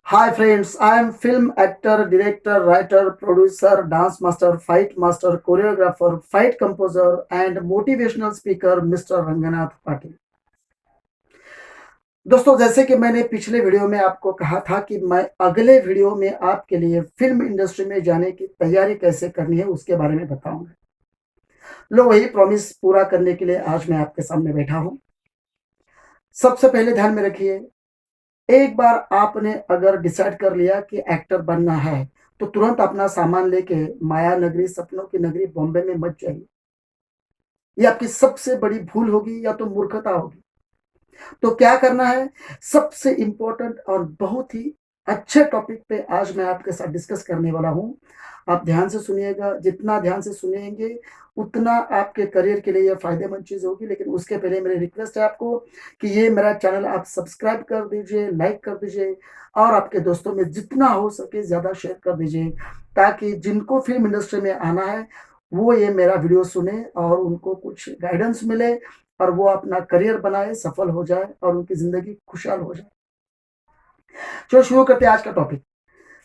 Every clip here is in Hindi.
Hi friends, I am film actor, director, writer, producer, dance master, fight master, choreographer, fight composer and motivational speaker Mr. Ranganath Patil. दोस्तों जैसे कि मैंने पिछले वीडियो में आपको कहा था कि मैं अगले वीडियो में आपके लिए फिल्म इंडस्ट्री में जाने की तैयारी कैसे करनी है उसके बारे में बताऊंगा। लो वही प्रॉमिस पूरा करने के लिए आज मैं आपके सामने बैठा हूं। सबसे पहले ध्यान में रखिए, एक बार आपने अगर डिसाइड कर लिया कि एक्टर बनना है तो तुरंत अपना सामान लेके माया नगरी सपनों की नगरी बॉम्बे में मत जाइए। ये आपकी सबसे बड़ी भूल होगी या तो मूर्खता होगी। तो क्या करना है, सबसे इंपॉर्टेंट और बहुत ही अच्छे टॉपिक पे आज मैं आपके साथ डिस्कस करने वाला हूं। आप ध्यान से सुनिएगा, जितना ध्यान से सुनेंगे उतना आपके करियर के लिए यह फायदेमंद चीज होगी। लेकिन उसके पहले मेरी रिक्वेस्ट है आपको कि ये मेरा चैनल आप सब्सक्राइब कर दीजिए, लाइक कर दीजिए और आपके दोस्तों में जितना हो सके ज्यादा शेयर कर दीजिए, ताकि जिनको फिल्म इंडस्ट्री में आना है वो ये मेरा वीडियो सुने और उनको कुछ गाइडेंस मिले और वो अपना करियर बनाए, सफल हो जाए और उनकी जिंदगी खुशहाल हो जाए। चलो शुरू करते हैं आज का टॉपिक।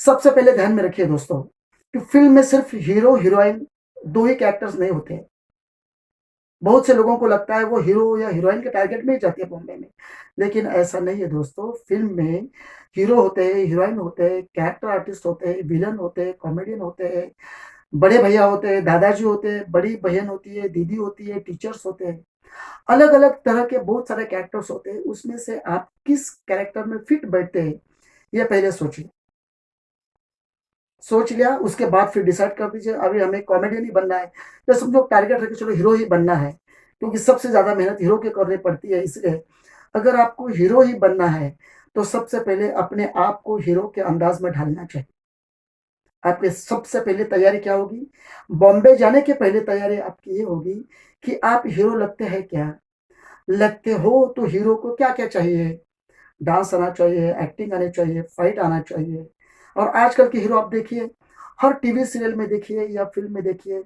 सबसे पहले ध्यान में रखिए दोस्तों कि फिल्म में सिर्फ हीरो हीरोइन दो ही कैरेक्टर्स नहीं होते हैं। बहुत से लोगों को लगता है वो हीरो या हीरोइन के टारगेट में ही जाती है बॉम्बे में, लेकिन ऐसा नहीं है दोस्तों। फिल्म में हीरो होते हैं, हीरोइन होते हैं, कैरेक्टर आर्टिस्ट होते हैं, विलन होते हैं, कॉमेडियन होते हैं, बड़े भैया होते हैं, दादाजी होते हैं, बड़ी बहन होती है, दीदी होती है, टीचर्स होते हैं। अलग अलग तरह के बहुत सारे कैरेक्टर्स होते हैं, उसमें से आप किस कैरेक्टर में फिट बैठते हैं ये पहले सोचिए। सोच लिया उसके बाद फिर डिसाइड कर दीजिए अभी हमें कॉमेडियन ही बनना है या समझो टारगेट रखे चलो हीरो ही बनना है, क्योंकि सबसे ज्यादा मेहनत हीरो के करनी पड़ती है। इसलिए अगर आपको हीरो ही बनना है तो सबसे पहले अपने आप को हीरो के अंदाज में ढालना चाहिए। आपकी सबसे पहले तैयारी क्या होगी, बॉम्बे जाने के पहले तैयारी आपकी ये होगी कि आप हीरो लगते हैं क्या, लगते हो तो हीरो को क्या क्या चाहिए। डांस आना चाहिए, एक्टिंग आनी चाहिए, फाइट आना चाहिए। और आजकल के हीरो आप देखिए, हर टीवी सीरियल में देखिए या फिल्म में देखिए,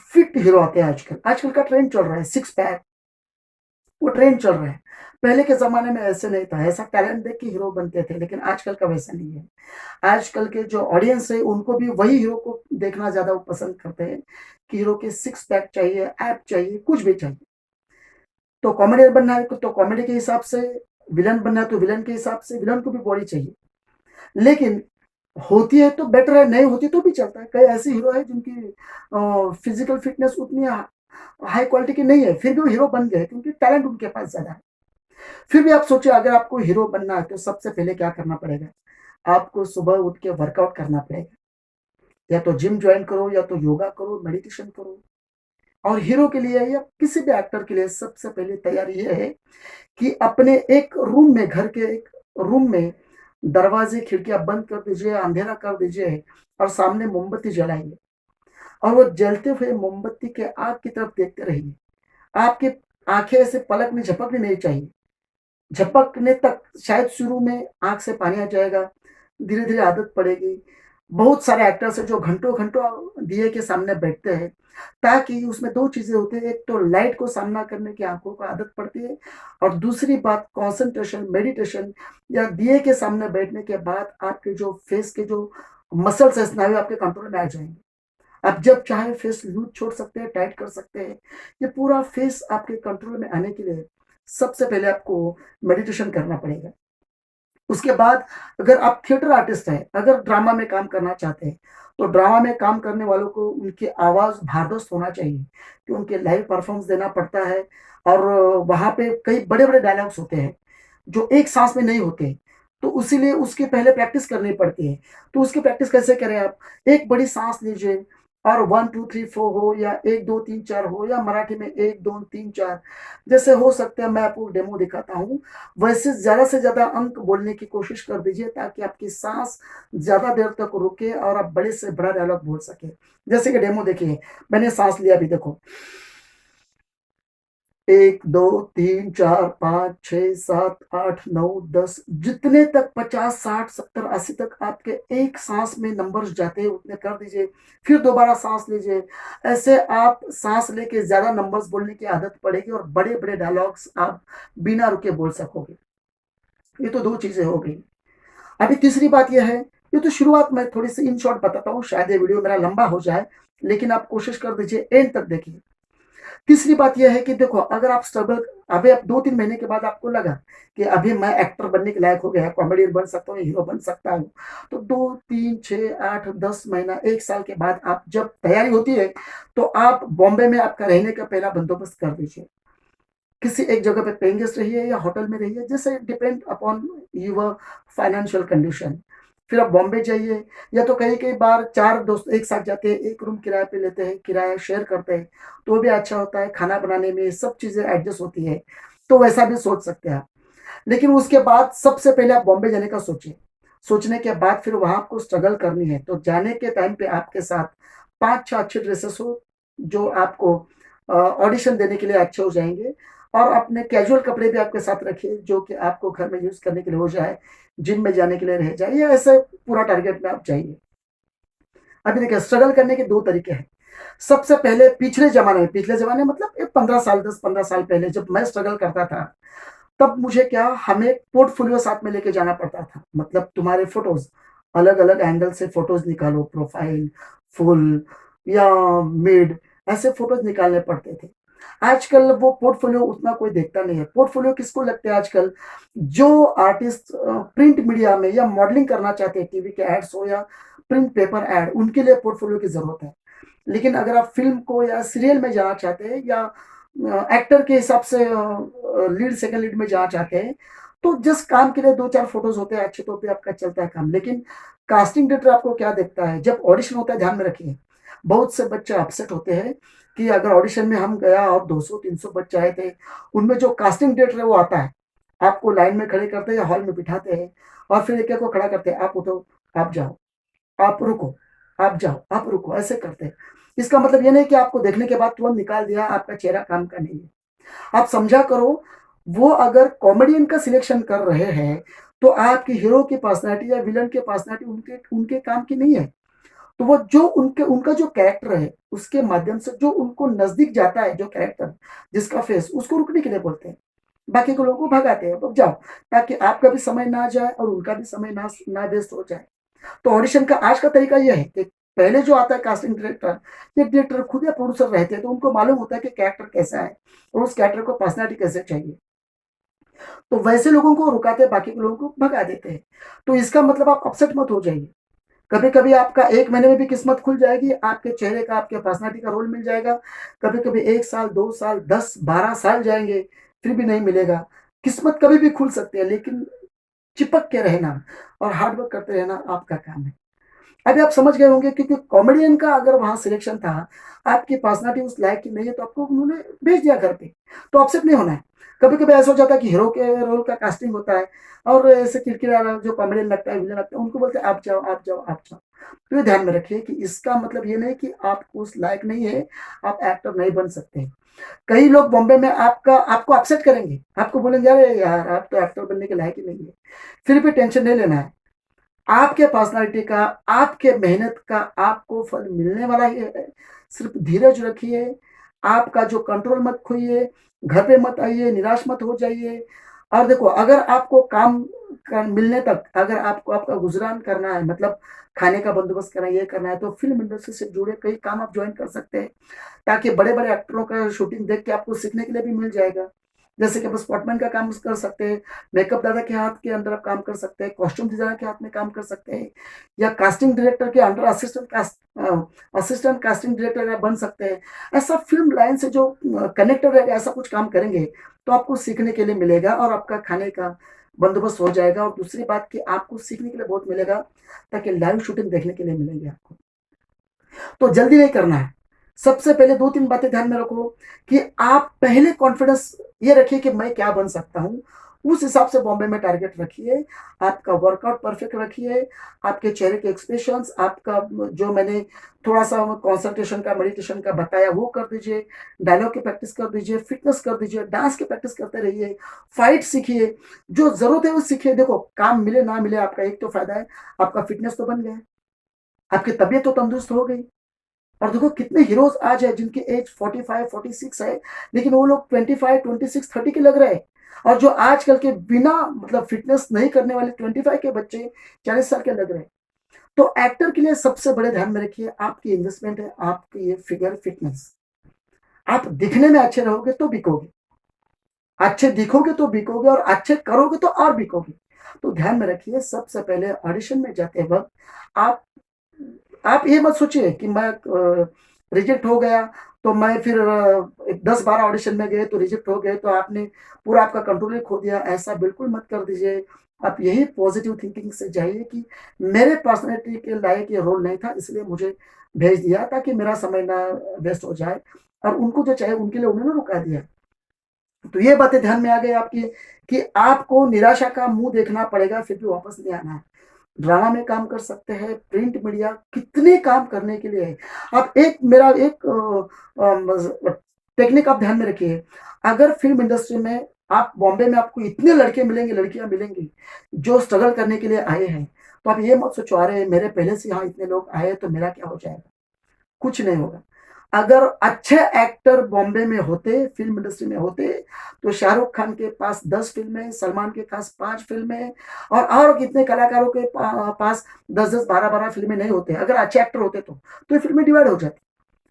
फिट हीरो आते हैं। आजकल आजकल का ट्रेंड चल रहा है सिक्स पैक, वो ट्रेंड चल रहा है। पहले के जमाने में ऐसे नहीं था, ऐसा टैलेंट देख के हीरो बनते थे, लेकिन आजकल का वैसा नहीं है। आजकल के जो ऑडियंस है उनको भी वही हीरो को देखना ज्यादा वो पसंद करते हैं कि हीरो के सिक्स पैक चाहिए, ऐप चाहिए, कुछ भी चाहिए। तो कॉमेडियन बनना है तो कॉमेडी के हिसाब से, विलन बनना है तो विलन के हिसाब से, विलन को भी बॉडी चाहिए। लेकिन होती है तो बेटर है, नहीं होती तो भी चलता है। कई ऐसे हीरो है जिनकी फिजिकल फिटनेस उतनी हाई क्वालिटी की नहीं है, फिर भी वो हीरो बन गए क्योंकि टैलेंट उनके पास ज्यादा है। फिर भी आप सोचिए अगर आपको हीरो बनना है तो सबसे पहले क्या करना पड़ेगा, आपको सुबह उठ के वर्कआउट करना पड़ेगा। या तो जिम ज्वाइन करो या तो योगा करो, मेडिटेशन करो। और हीरो के लिए या किसी भी एक्टर के लिए सबसे पहले तैयारी ये है कि अपने एक रूम में, घर के एक रूम में दरवाजे खिड़कियां बंद कर दीजिए, अंधेरा कर दीजिए और सामने मोमबत्ती जलाइए और वो जलते हुए मोमबत्ती के आग की तरफ देखते रहिए। आपकी आंखें ऐसे पलकने झपकने नहीं चाहिए। झपकने तक शायद शुरू में आंख से पानी आ जाएगा, धीरे धीरे आदत पड़ेगी। बहुत सारे एक्टर्स हैं जो घंटों घंटों दिए के सामने बैठते हैं, ताकि उसमें दो चीजें होती है, एक तो लाइट को सामना करने की आंखों को आदत पड़ती है और दूसरी बात कंसंट्रेशन, मेडिटेशन या दिए के सामने बैठने के बाद आपके जो फेस के जो मसल्स है, स्नायु आपके कंट्रोल में आ जाएंगे। आप जब चाहे फेस लूज छोड़ सकते हैं, टाइट कर सकते हैं। ये पूरा फेस आपके कंट्रोल में आने के लिए सबसे पहले आपको मेडिटेशन करना पड़ेगा। उसके बाद अगर आप थिएटर आर्टिस्ट हैं, अगर ड्रामा में काम करना चाहते हैं, तो ड्रामा में काम करने वालों को उनकी आवाज भारदस्त होना चाहिए कि उनके लाइव परफॉर्मेंस देना पड़ता है। और वहां पे कई बड़े बड़े डायलॉग्स होते हैं जो एक सांस में नहीं होते, तो उसीलिए उसकी पहले प्रैक्टिस करनी पड़ती है। तो उसकी प्रैक्टिस कैसे करें, आप एक बड़ी सांस लीजिए और 1 2 3 4 हो या 1 2 3 4 हो या मराठी में 1 2 3 4, जैसे हो सकते हैं मैं आपको डेमो दिखाता हूँ वैसे ज्यादा से ज्यादा अंक बोलने की कोशिश कर दीजिए, ताकि आपकी सांस ज्यादा देर तक रुके और आप बड़े से बड़ा डायलॉग बोल सके। जैसे कि डेमो देखिए, मैंने सांस लिया, अभी देखो, 1 2 3 4 5 6 7 8 9 10, जितने तक 50 60 70 80 तक आपके एक सांस में नंबर्स जाते हैं उतने कर दीजिए। फिर दोबारा सांस लीजिए। ऐसे आप सांस लेके ज्यादा नंबर्स बोलने की आदत पड़ेगी और बड़े बड़े डायलॉग्स आप बिना रुके बोल सकोगे। ये तो दो चीजें हो गई। अभी तीसरी बात ये है, ये तो शुरुआत में थोड़ी-सी इन शॉर्ट बताता हूँ, शायद ये वीडियो मेरा लंबा हो जाए, लेकिन आप कोशिश कर दीजिए एंड तक देखिए। तीसरी बात ये है कि देखो, अगर आप स्ट्रगल अभी आप 2-3 महीने के बाद आपको लगा कि अभी मैं एक्टर बनने के लायक हो गया, कॉमेडियन बन सकता हूँ, हीरो बन सकता हूँ। तो 2, 3, 6, 8, 10 महीना, 1 साल के बाद आप जब तैयारी होती है, तो आप बॉम्बे में आपका रहने का पहला बंदोबस्त कर दीजिए। किसी एक जगह पे पेइंग गेस्ट रहिए या होटल में रहिए, जैसे depend upon your financial condition. फिर आप बॉम्बे जाइए, या तो कई-कई बार 4 दोस्त एक साथ जाते हैं, 1 रूम किराए पे लेते हैं, किराया शेयर करते हैं, तो भी अच्छा होता है, खाना बनाने में सब चीज़ें एडजस्ट होती है, तो वैसा भी सोच सकते हैं आप। लेकिन उसके बाद सबसे पहले आप बॉम्बे जाने का सोचिए। सोचने के बाद फिर वहाँ आपको स्ट्रगल करनी है, तो जाने के टाइम पे आपके साथ 5-6 अच्छे ड्रेसेस हो, जो आपको ऑडिशन देने के लिए अच्छे हो जाएँगे, और अपने कैजुअल कपड़े भी आपके साथ रखिए, जो कि आपको घर में यूज़ करने के लिए हो जाए, जिम में जाने के लिए रह जाए, या ऐसे पूरा टारगेट में आप जाइए। अभी देखिए, स्ट्रगल करने के 2 तरीके हैं। सबसे पहले पिछले ज़माने मतलब एक 15 साल, 10-15 साल पहले जब मैं स्ट्रगल करता था, तब मुझे क्या, हमें पोर्टफोलियो साथ में लेके जाना पड़ता था। मतलब तुम्हारे फ़ोटोज़, अलग-अलग एंगल से फ़ोटोज़ निकालो, प्रोफ़ाइल, फुल या मिड, ऐसे फ़ोटोज़ निकालने पड़ते थे। आजकल वो पोर्टफोलियो उतना कोई देखता नहीं है। पोर्टफोलियो किसको लगते हैं आजकल? जो आर्टिस्ट प्रिंट मीडिया में या मॉडलिंग करना चाहते हैं, टीवी के एड्स हो या प्रिंट पेपर एड, उनके लिए पोर्टफोलियो की ज़रूरत है। लेकिन अगर आप फ़िल्म को या सीरियल में जाना चाहते हैं, या एक्टर के हिसाब से लीड, सेकंड लीड में जाना चाहते हैं, तो जस्ट काम के लिए 2-4 फ़ोटोज़ होते हैं अच्छे, तो भी आपका चलता है काम। लेकिन कास्टिंग डायरेक्टर आपको क्या देखता है? जब ऑडिशन होता है, ध्यान में रखिए, बहुत से बच्चे अपसेट होते हैं कि अगर ऑडिशन में हम गया और 200-300 बच्चे आए थे, उनमें जो कास्टिंग डायरेक्टर है वो आता है, आपको लाइन में खड़े करते हैं या हॉल में बिठाते हैं, और फिर एक-एक को खड़ा करते हैं, आप उठो, आप जाओ, आप रुको, आप जाओ, आप रुको, ऐसे करते हैं। इसका मतलब ये नहीं कि आपको देखने के बाद तुरंत निकाल दिया, आपका चेहरा काम का नहीं है। आप समझा करो, वो अगर कॉमेडियन का सिलेक्शन कर रहे हैं, तो आपके हीरो की पर्सनैलिटी या विलेन की पर्सनैलिटी उनके उनके काम की नहीं है। तो वो जो उनके उनका जो कैरेक्टर है, उसके माध्यम से जो उनको नज़दीक जाता है, जो कैरेक्टर, जिसका फेस, उसको रुकने के लिए बोलते हैं। बाकी के लोगों को भगाते हैं, "अब जाओ", ताकि आपका भी समय ना जाए और उनका भी समय ना वेस्ट हो जाए। तो ऑडिशन का आज का तरीका ये है कि पहले जो आता है कास्टिंग डायरेक्टर, ये डायरेक्टर खुद या प्रोड्यूसर रहते हैं, तो उनको मालूम होता है कि कैरेक्टर कैसा है और उस कैरेक्टर को पर्सनैलिटी कैसे चाहिए। तो वैसे लोगों को रुकाते हैं, बाकी के लोगों को भगा देते हैं। तो इसका मतलब आप अपसेट मत हो जाइए। कभी-कभी आपका 1 महीने में भी किस्मत खुल जाएगी, आपके चेहरे का, आपके पर्सनैलिटी का रोल मिल जाएगा। कभी-कभी 1 साल, 2 साल, 10, 12 साल जाएँगे, फिर भी नहीं मिलेगा। किस्मत कभी भी खुल सकती है, लेकिन चिपक के रहना और हार्ड वर्क करते रहना आपका काम है। अभी आप समझ गए होंगे, क्योंकि कॉमेडियन का अगर वहाँ सिलेक्शन था, आपकी पर्सनैलिटी उस लायक की नहीं है, तो आपको उन्होंने भेज दिया घर पे, तो अपसेट नहीं होना है। कभी-कभी ऐसा हो जाता है कि हीरो के रोल का कास्टिंग होता है, और ऐसे किरकिरा जो कॉमेडियन लगता है, विलेन लगता है, उनको बोलते हैं, "आप जाओ, आप जाओ, आप जाओ।" तो ये ध्यान में रखिए कि इसका मतलब ये नहीं कि आप उस लायक नहीं है, आप एक्टर नहीं बन सकते। कई लोग बॉम्बे में आपको अपसेट करेंगे, आपको बोलेंगे, "अरे यार! आप तो एक्टर बनने के लायक ही नहीं है।" फिर भी टेंशन नहीं लेना है। आपके पर्सनैलिटी का, आपके मेहनत का आपको फल मिलने वाला ही है। सिर्फ़ धीरज रखिए, आपका जो कंट्रोल मत खोइए, घर पे मत आइए, निराश मत हो जाइए। और देखो, अगर आपको काम मिलने तक अगर आपको आपका गुज़रान करना है, मतलब खाने का बंदोबस्त करना है, ये करना है, तो फ़िल्म इंडस्ट्री से जुड़े कई काम आप जॉइन कर सकते हैं, ताकि बड़े-बड़े एक्टरों का शूटिंग देख के आपको सीखने के लिए भी मिल जाएगा। जैसे कि आप स्पॉटमैन का काम कर सकते हैं, मेकअप दादा के हाथ के अंडर आप काम कर सकते हैं, कॉस्ट्यूम डिज़ाइनर के हाथ में काम कर सकते हैं, या कास्टिंग डायरेक्टर के अंडर असिस्टेंट कास्टिंग डायरेक्टर आप बन सकते हैं। ऐसा फ़िल्म लाइन से जो कनेक्टेड रहेगा, ऐसा कुछ काम करेंगे, तो आपको सीखने के लिए मिलेगा और आपका खाने का बंदोबस्त हो जाएगा, और दूसरी बात कि आपको सीखने के लिए बहुत मिलेगा, ताकि लाइव शूटिंग देखने के लिए मिलेंगे आपको। तो जल्दी नहीं करना है। सबसे पहले 2-3 बातें ध्यान में रखो कि आप पहले कॉन्फिडेंस ये रखिए कि मैं क्या बन सकता हूँ। उस हिसाब से बॉम्बे में टारगेट रखिए, आपका वर्कआउट परफेक्ट रखिए, आपके चेहरे के एक्सप्रेशंस, आपका जो मैंने थोड़ा-सा कंसंट्रेशन का, मेडिटेशन का बताया वो कर दीजिए, डायलॉग की प्रैक्टिस कर दीजिए, फिटनेस कर दीजिए, डांस की प्रैक्टिस करते रहिए, फाइट सीखिए, जो ज़रूरत है वो सीखिए। देखो, काम मिले ना मिले, आपका एक तो फ़ायदा है, आपका फिटनेस तो बन गया, आपकी तबीयत तो तंदुरुस्त हो गई। और देखो, कितने हीरोज़ आज हैं जिनकी एज 45, 46 है, लेकिन वो लोग 25, 26, 30 के लग रहे हैं। और जो आजकल के बिना मतलब फिटनेस नहीं करने वाले 25 के बच्चे 40 साल के लग रहे हैं। तो एक्टर के लिए सबसे बड़े ध्यान में रखिए, आपकी इन्वेस्टमेंट है आपकी ये फिगर फिटनेस। आप दिखने में अच्छे रहोगे तो बिकोगे, अच्छे दिखोगे तो बिकोगे, और अच्छे करोगे तो और बिकोगे। तो ध्यान में रखिए, सबसे पहले ऑडिशन में जाते वक्त आप आप ये मत सोचिए कि मैं रिजेक्ट हो गया तो मैं फिर 10-12 ऑडिशन में गए तो रिजेक्ट हो गए तो आपने पूरा आपका कंट्रोल ही खो दिया। ऐसा बिल्कुल मत कर दीजिए। आप यही पॉजिटिव थिंकिंग से जाइए कि मेरे पर्सनैलिटी के लायक ये रोल नहीं था, इसलिए मुझे भेज दिया ताकि मेरा समय ना वेस्ट हो जाए, और उनको जो चाहिए उनके लिए उन्होंने रुका दिया। तो ये बातें ध्यान में आ गई आपकी कि आपको निराशा का मुंह देखना पड़ेगा, फिर भी वापस नहीं आना है। ड्रामा में काम कर सकते हैं, प्रिंट मीडिया कितने काम करने के लिए है। आप एक मेरा एक टेक्निक आप ध्यान में रखिए। अगर फिल्म इंडस्ट्री में आप बॉम्बे में आपको इतने लड़के मिलेंगे, लड़कियां मिलेंगी जो स्ट्रगल करने के लिए आए हैं, तो आप ये मत सोचो अरे मेरे पहले से यहाँ इतने लोग आए तो मेरा क्या हो जाएगा। कुछ नहीं होगा। अगर अच्छे एक्टर बॉम्बे में होते, फिल्म इंडस्ट्री में होते, तो शाहरुख खान के पास 10 फिल्में, सलमान के पास 5 फिल्में, और कितने कलाकारों के पास 10-10, 12-12 फिल्में नहीं होते। अगर अच्छे एक्टर होते तो ये फिल्में डिवाइड हो जाती।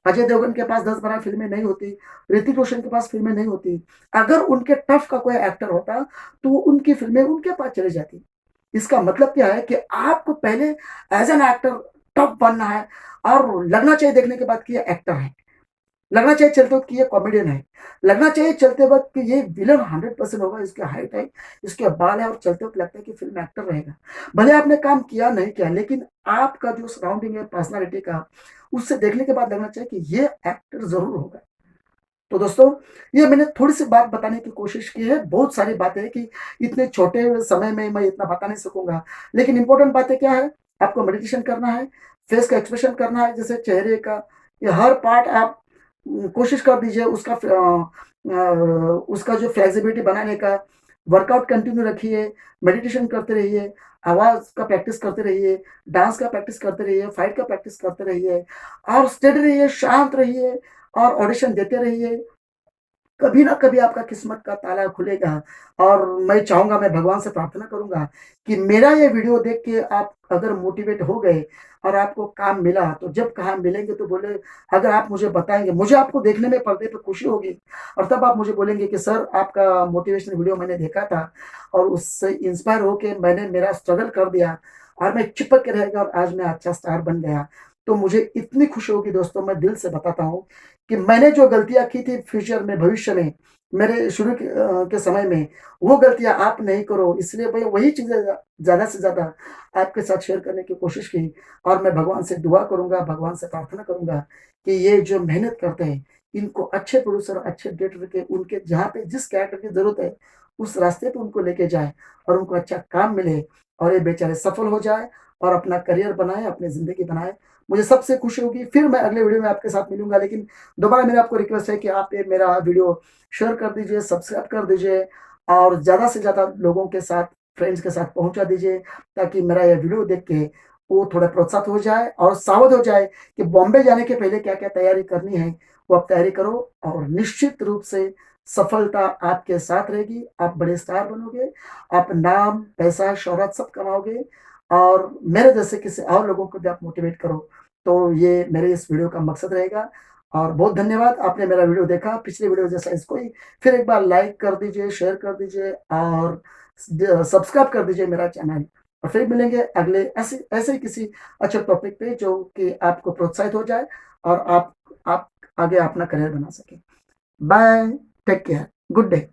अजय देवगन के पास 10-12 फिल्में नहीं होती, ऋतिक रोशन के पास फिल्में नहीं होती। अगर उनके टफ का कोई एक्टर होता तो उनकी फिल्में उनके पास चली जाती। इसका मतलब क्या है कि आपको पहले एज एन एक्टर टफ बनना है, और लगना चाहिए देखने के बाद कि ये एक्टर है, लगना चाहिए चलते वक्त कि ये कॉमेडियन है, लगना चाहिए चलते वक्त कि ये विलन 100% होगा, इसके हाइट है, इसके बाल है, और चलते वक्त लगता है कि फिल्म एक्टर रहेगा। भले आपने काम किया नहीं किया, लेकिन आपका जो सराउंडिंग है पर्सनालिटी का, उससे देखने के बाद लगना चाहिए कि ये एक्टर जरूर होगा। तो दोस्तों, ये मैंने थोड़ी सी बात बताने की कोशिश की है। बहुत सारी बातें हैं कि इतने छोटे समय में मैं इतना बता नहीं सकूंगा, लेकिन इंपॉर्टेंट बातें क्या है, आपको मेडिटेशन करना है, फेस का एक्सप्रेशन करना है, जैसे चेहरे का, ये हर पार्ट आप कोशिश कर दीजिए उसका जो फ्लेक्सिबिलिटी बनाने का। वर्कआउट कंटिन्यू रखिए, मेडिटेशन करते रहिए, आवाज का प्रैक्टिस करते रहिए, डांस का प्रैक्टिस करते रहिए, फाइट का प्रैक्टिस करते रहिए, और स्टेडी रहिए, शांत रहिए, और ऑडिशन देते रहिए। कभी ना कभी आपका किस्मत का ताला खुलेगा। और मैं चाहूंगा, मैं भगवान से प्रार्थना करूंगा कि मेरा ये वीडियो देख के आप अगर मोटिवेट हो गए और आपको काम मिला, तो जब कहाँ मिलेंगे तो बोले, अगर आप मुझे बताएंगे, मुझे आपको देखने में पर्दे पे खुशी होगी, और तब आप मुझे बोलेंगे कि सर आपका मोटिवेशनल वीडियो मैंने देखा था और उससे इंस्पायर होके मैंने मेरा स्ट्रगल कर दिया, और मैं चिपक के रहेगा और आज मैं अच्छा स्टार बन गया। तो मुझे इतनी खुशी होगी दोस्तों, मैं दिल से बताता हूँ कि मैंने जो गलतियां की थी फ्यूचर में, भविष्य में, मेरे शुरू के समय में, वो गलतियां आप नहीं करो। इसलिए भाई वही चीजें ज्यादा से ज्यादा आपके साथ शेयर करने की कोशिश की। और मैं भगवान से दुआ करूंगा, भगवान से प्रार्थना करूंगा कि ये जो मेहनत करते हैं, इनको अच्छे प्रोड्यूसर, अच्छे डायरेक्टर के, उनके जहाँ पे जिस कैरेक्टर की जरूरत है उस रास्ते पे उनको लेके जाए, और उनको अच्छा काम मिले, और ये बेचारे सफल हो जाए और अपना करियर बनाए, अपनी जिंदगी बनाए। मुझे सबसे खुशी होगी। फिर मैं अगले वीडियो में आपके साथ मिलूंगा, लेकिन दोबारा मेरा आपको रिक्वेस्ट है कि आप ये मेरा वीडियो शेयर कर दीजिए, सब्सक्राइब कर दीजिए, और ज़्यादा से ज़्यादा लोगों के साथ, फ्रेंड्स के साथ पहुंचा दीजिए, ताकि मेरा ये वीडियो देख के वो थोड़ा प्रोत्साहित हो जाए और सावध हो जाए कि बॉम्बे जाने के पहले क्या क्या तैयारी करनी है। वो आप तैयारी करो, और निश्चित रूप से सफलता आपके साथ रहेगी। आप बड़े स्टार बनोगे, आप नाम, पैसा, शोहरत सब कमाओगे, और मेरे जैसे किसी और लोगों को भी आप मोटिवेट करो। तो ये मेरे इस वीडियो का मकसद रहेगा। और बहुत धन्यवाद, आपने मेरा वीडियो देखा। पिछले वीडियो जैसा इसको ही फिर एक बार लाइक कर दीजिए, शेयर कर दीजिए, और सब्सक्राइब कर दीजिए मेरा चैनल। और फिर मिलेंगे अगले ऐसे ऐसे ही किसी अच्छे टॉपिक पे, जो कि आपको प्रोत्साहित हो जाए और आप आगे अपना करियर बना सके। Bye, take care, good day.